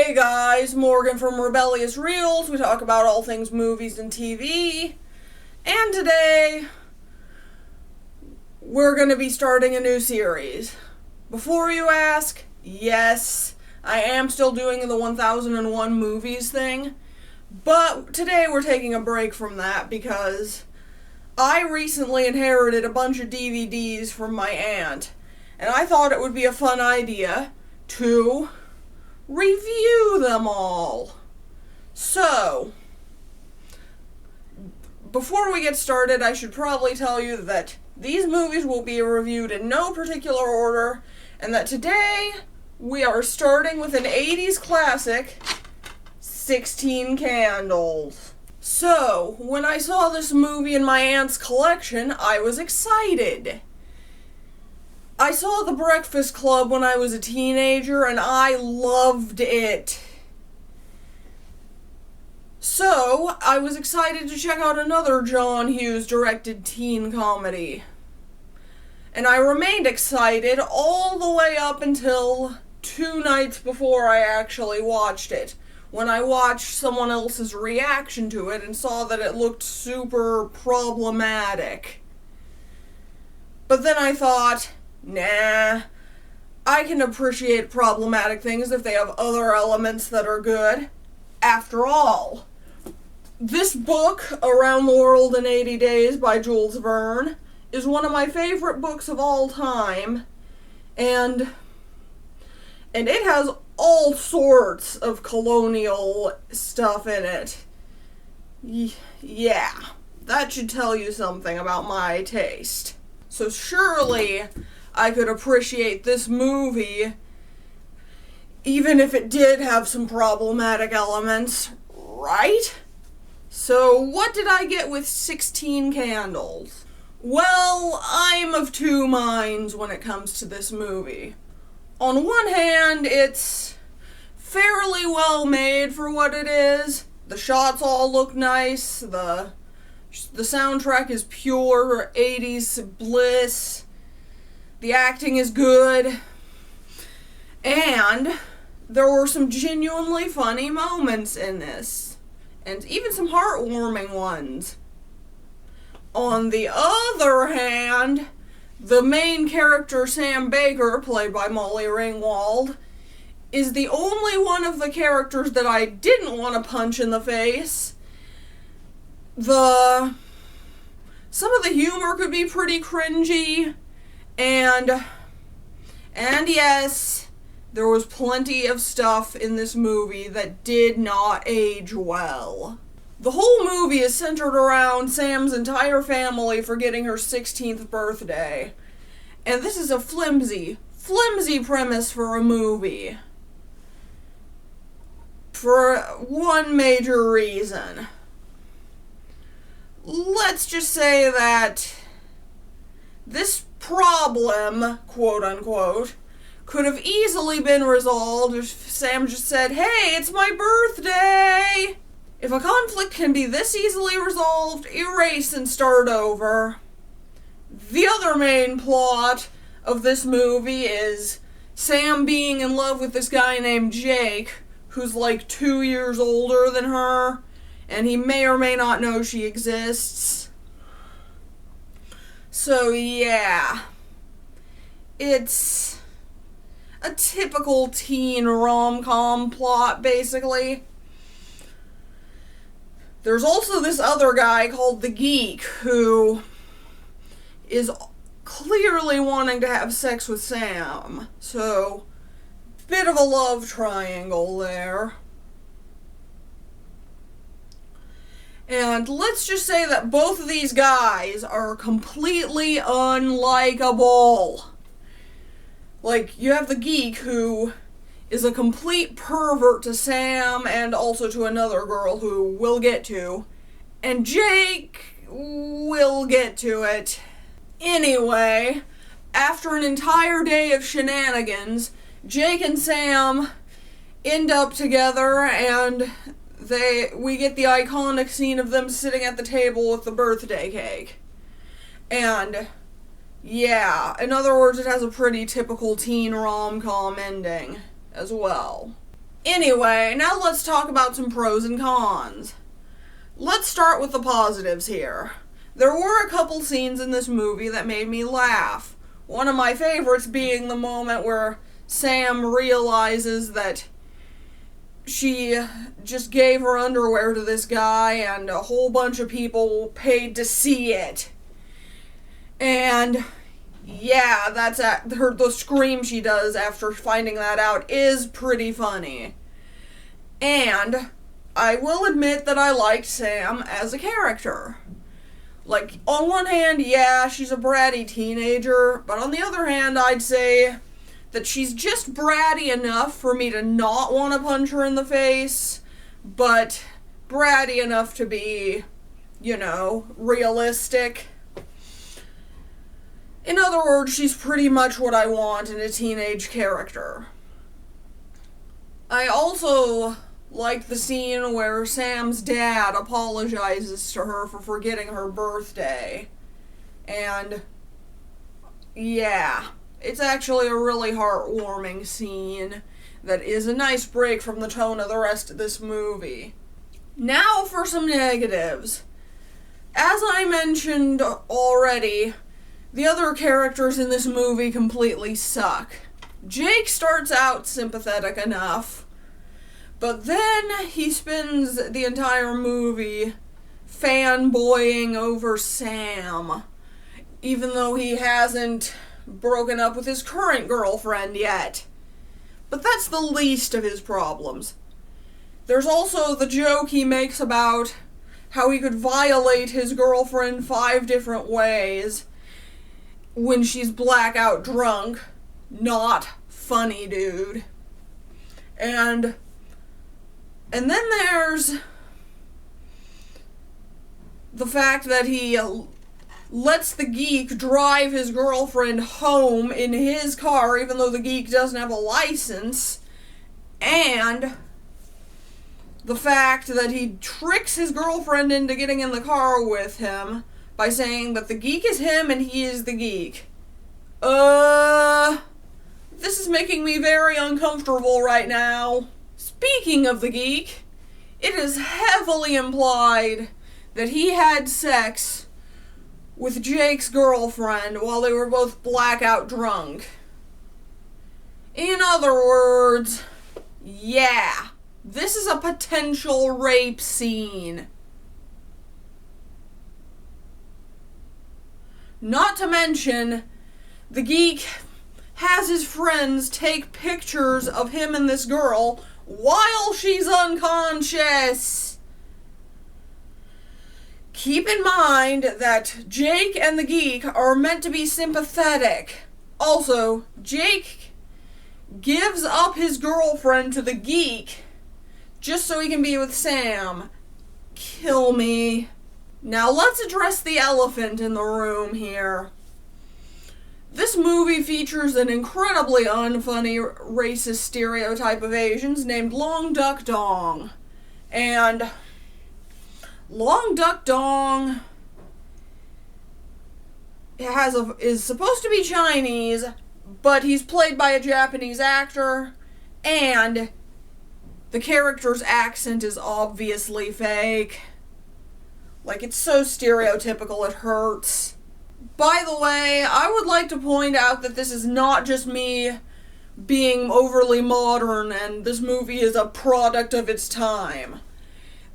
Hey guys, Morgan from Rebellious Reels. We talk about all things movies and TV. And today, we're going to be starting a new series. Before you ask, yes, I am still doing the 1001 movies thing. But today we're taking a break from that because I recently inherited a bunch of DVDs from my aunt. And I thought it would be a fun idea to review them all. So, before we get started, I should probably tell you that these movies will be reviewed in no particular order, and that today we are starting with an 80s classic, 16 Candles. So, when I saw this movie in my aunt's collection, I was excited. I saw The Breakfast Club when I was a teenager, and I loved it. So, I was excited to check out another John Hughes directed teen comedy. And I remained excited all the way up until 2 nights before I actually watched it, when I watched someone else's reaction to it and saw that it looked super problematic. But then I thought, nah, I can appreciate problematic things if they have other elements that are good. After all, this book, Around the World in 80 Days by Jules Verne, is one of my favorite books of all time, and it has all sorts of colonial stuff in it. Yeah, that should tell you something about my taste. So surely I could appreciate this movie even if it did have some problematic elements, right? So what did I get with 16 Candles? Well, I'm of two minds when it comes to this movie. On one hand, it's fairly well made for what it is. The shots all look nice, the soundtrack is pure 80s bliss. The acting is good. And there were some genuinely funny moments in this. And even some heartwarming ones. On the other hand, the main character, Sam Baker, played by Molly Ringwald, is the only one of the characters that I didn't want to punch in the face. Some of the humor could be pretty cringy, and yes, there was plenty of stuff in this movie that did not age well. The whole movie is centered around Sam's entire family forgetting her 16th birthday, and this is a flimsy premise for a movie. For one major reason. Let's just say that this problem, quote unquote, could have easily been resolved if Sam just said, "Hey, it's my birthday!" If a conflict can be this easily resolved, erase and start over. The other main plot of this movie is Sam being in love with this guy named Jake, who's like 2 years older than her, and he may or may not know she exists. So yeah, it's a typical teen rom-com plot, basically. There's also this other guy called the Geek, who is clearly wanting to have sex with Sam, so bit of a love triangle there. And let's just say that both of these guys are completely unlikable. Like, you have the Geek, who is a complete pervert to Sam and also to another girl who we'll get to. And Jake will get to it. Anyway, after an entire day of shenanigans, Jake and Sam end up together, and we get the iconic scene of them sitting at the table with the birthday cake. And yeah, in other words, it has a pretty typical teen rom-com ending as well. Anyway, now let's talk about some pros and cons. Let's start with the positives here. There were a couple scenes in this movie that made me laugh. One of my favorites being the moment where Sam realizes that she just gave her underwear to this guy and a whole bunch of people paid to see it. And yeah, that's the scream she does after finding that out is pretty funny. And I will admit that I liked Sam as a character. Like, on one hand, yeah, she's a bratty teenager, but on the other hand, I'd say that she's just bratty enough for me to not want to punch her in the face, but bratty enough to be, realistic. In other words, she's pretty much what I want in a teenage character. I also like the scene where Sam's dad apologizes to her for forgetting her birthday. And yeah, it's actually a really heartwarming scene that is a nice break from the tone of the rest of this movie. Now for some negatives. As I mentioned already, the other characters in this movie completely suck. Jake starts out sympathetic enough, but then he spends the entire movie fanboying over Sam, even though he hasn't broken up with his current girlfriend yet. But that's the least of his problems. There's also the joke he makes about how he could violate his girlfriend 5 different ways when she's blackout drunk. Not funny, dude. And then there's the fact that he lets the geek drive his girlfriend home in his car even though the geek doesn't have a license, and the fact that he tricks his girlfriend into getting in the car with him by saying that the geek is him and he is the geek. This is making me very uncomfortable right now. Speaking of the geek, it is heavily implied that he had sex with Jake's girlfriend while they were both blackout drunk. In other words, yeah, this is a potential rape scene. Not to mention, the geek has his friends take pictures of him and this girl while she's unconscious. Keep in mind that Jake and the geek are meant to be sympathetic. Also, Jake gives up his girlfriend to the geek just so he can be with Sam. Kill me. Now let's address the elephant in the room here. This movie features an incredibly unfunny racist stereotype of Asians named Long Duck Dong. And Long Duck Dong is supposed to be Chinese, but he's played by a Japanese actor, and the character's accent is obviously fake. Like, it's so stereotypical it hurts. By the way, I would like to point out that this is not just me being overly modern and this movie is a product of its time.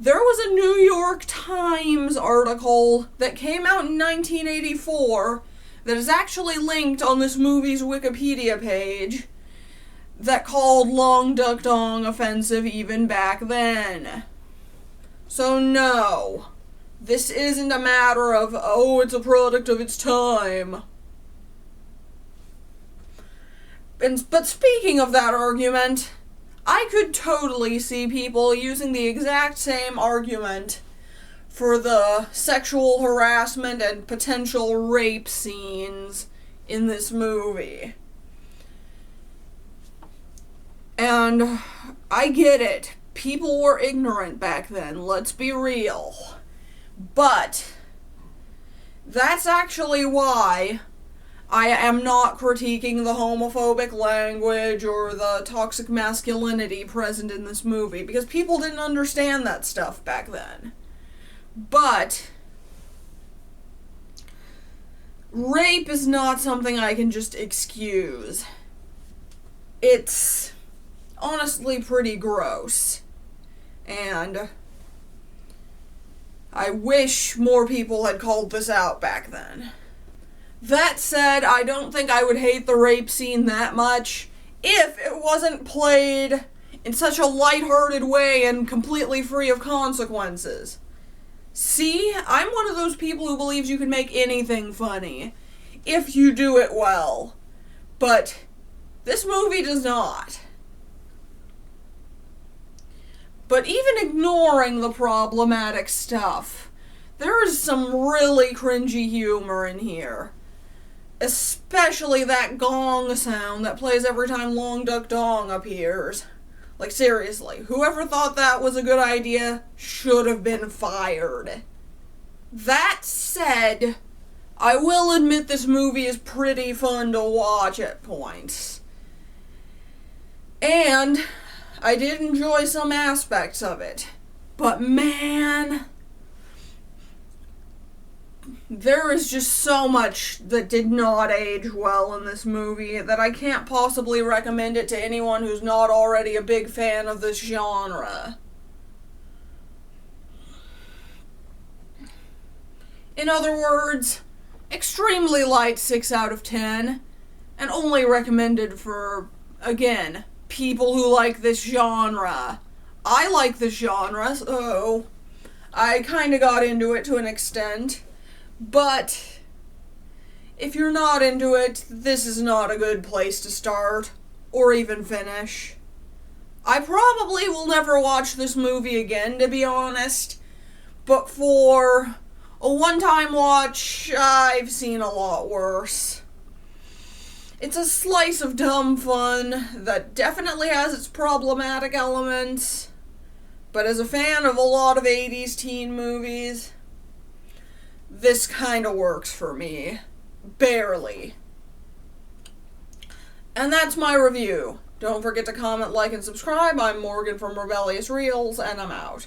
There was a New York Times article that came out in 1984 that is actually linked on this movie's Wikipedia page that called Long Duck Dong offensive even back then. So no, this isn't a matter of, oh, it's a product of its time. But speaking of that argument, I could totally see people using the exact same argument for the sexual harassment and potential rape scenes in this movie. And I get it. People were ignorant back then, let's be real. But that's actually why I am not critiquing the homophobic language or the toxic masculinity present in this movie, because people didn't understand that stuff back then. But rape is not something I can just excuse. It's honestly pretty gross. And I wish more people had called this out back then. That said, I don't think I would hate the rape scene that much if it wasn't played in such a lighthearted way and completely free of consequences. See, I'm one of those people who believes you can make anything funny if you do it well. But this movie does not. But even ignoring the problematic stuff, there is some really cringy humor in here. Especially that gong sound that plays every time Long Duck Dong appears. Like, seriously, whoever thought that was a good idea should have been fired. That said, I will admit this movie is pretty fun to watch at points. And I did enjoy some aspects of it. But man, there is just so much that did not age well in this movie that I can't possibly recommend it to anyone who's not already a big fan of this genre. In other words, extremely light 6 out of 10, and only recommended for, again, people who like this genre. I like this genre, so I kinda got into it to an extent. But if you're not into it, this is not a good place to start, or even finish. I probably will never watch this movie again, to be honest, but for a one-time watch, I've seen a lot worse. It's a slice of dumb fun that definitely has its problematic elements, but as a fan of a lot of 80s teen movies, this kind of works for me. Barely. And that's my review. Don't forget to comment, like, and subscribe. I'm Morgan from Rebellious Reels, and I'm out.